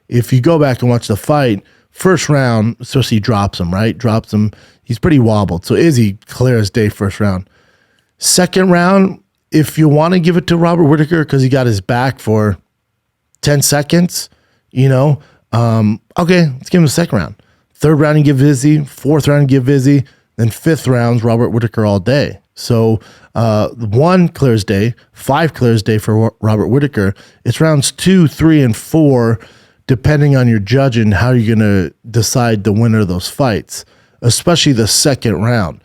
if you go back and watch the fight, first round, especially he drops him, right? Drops him. He's pretty wobbled. So Izzy, clear as day first round. Second round, if you want to give it to Robert Whittaker because he got his back for 10 seconds, okay, let's give him the second round. Third round, you give Izzy. Fourth round, you give Izzy. Then fifth round's Robert Whittaker all day. So 1 clears day, 5 clears day for Robert Whittaker. It's rounds 2, 3, and 4, depending on your judging, how you're going to decide the winner of those fights, especially the second round.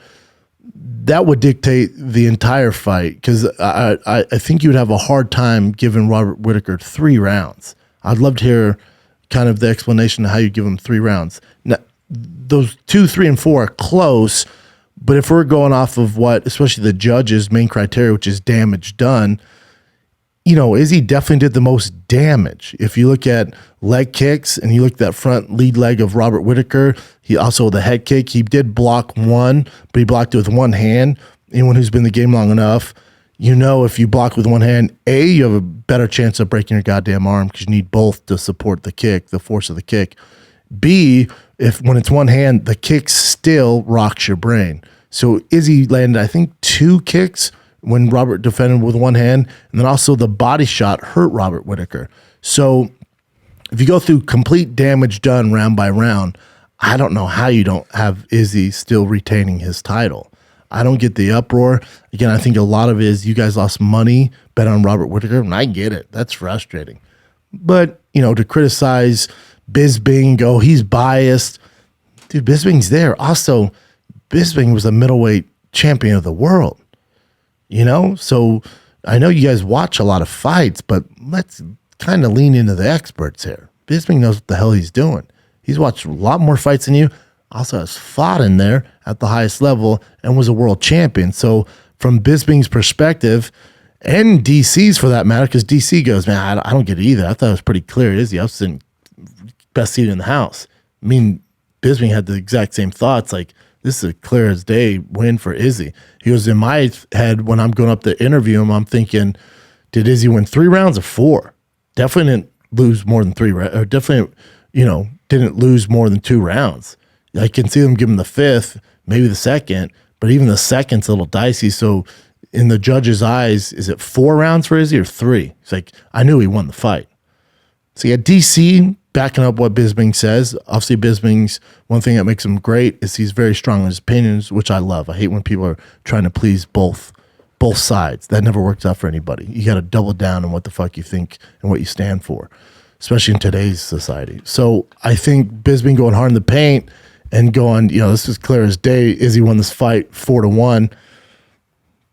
That would dictate the entire fight because I think you would have a hard time giving Robert Whittaker 3 rounds. I'd love to hear kind of the explanation of how you give him 3 rounds. Now, those 2, 3, and 4 are close, but if we're going off of what, especially the judge's main criteria, which is damage done, Izzy definitely did the most damage. If you look at leg kicks and you look at that front lead leg of Robert Whittaker, he also the head kick, he did block one, but he blocked it with one hand. Anyone who's been in the game long enough, if you block with one hand, A, you have a better chance of breaking your goddamn arm because you need both to support the kick, the force of the kick. B, when it's one hand, the kick still rocks your brain. So Izzy landed, I think, 2 kicks when Robert defended with one hand, and then also the body shot hurt Robert Whittaker. So if you go through complete damage done round by round, I don't know how you don't have Izzy still retaining his title. I don't get the uproar. Again, I think a lot of it is you guys lost money bet on Robert Whittaker, and I get it. That's frustrating. But, to criticize Bisping, go, he's biased. Dude, Bisping's there. Also, Bisping was a middleweight champion of the world. So I know you guys watch a lot of fights, but let's kind of lean into the experts here. Bisping knows what the hell he's doing. He's watched a lot more fights than you, also has fought in there at the highest level and was a world champion. So from Bisping's perspective, and DC's for that matter, because DC goes, man, I don't get it either. I thought it was pretty clear. Izzy, I was sitting best seat in the house. I mean, Bisping had the exact same thoughts, like, this is a clear as day win for Izzy. He was in my head when I'm going up to interview him. I'm thinking, did Izzy win 3 rounds or 4? Definitely didn't lose more than 3, or definitely, didn't lose more than 2 rounds. I can see them give him the 5th, maybe the 2nd, but even the 2nd's a little dicey. So in the judge's eyes, is it 4 rounds for Izzy or 3? It's like, I knew he won the fight. So yeah, DC backing up what Bisping says. Obviously, Bisping's one thing that makes him great is he's very strong in his opinions, which I love. I hate when people are trying to please both sides. That never works out for anybody. You got to double down on what the fuck you think and what you stand for, especially in today's society. So I think Bisping going hard in the paint and going, this is clear as day. Izzy won this fight 4-1.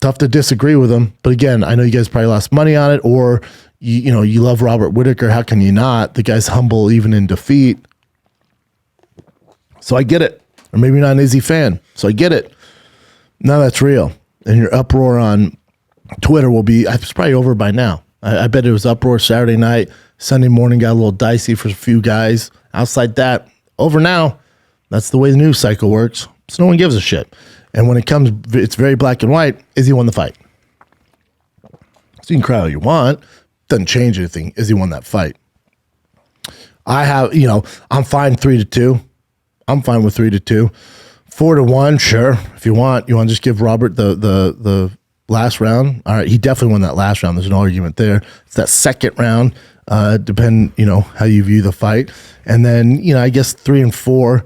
Tough to disagree with him. But again, I know you guys probably lost money on it, or you love Robert Whittaker. How can you not? The guy's humble even in defeat. So I get it. Or maybe you're not an Izzy fan. So I get it. Now that's real. And your uproar on Twitter will be, it's probably over by now. I bet it was uproar Saturday night. Sunday morning got a little dicey for a few guys. Outside that, over now. That's the way the news cycle works. So no one gives a shit. And when it comes, it's very black and white. Izzy won the fight. So you can cry all you want. Doesn't change anything. Izzy won that fight. I have, I'm fine 3-2. I'm fine with 3-2. 4-1, sure. If you want to just give Robert the last round. All right, he definitely won that last round. There's no argument there. It's that second round. Depend, how you view the fight. And then, I guess 3 and 4,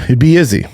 it'd be Izzy.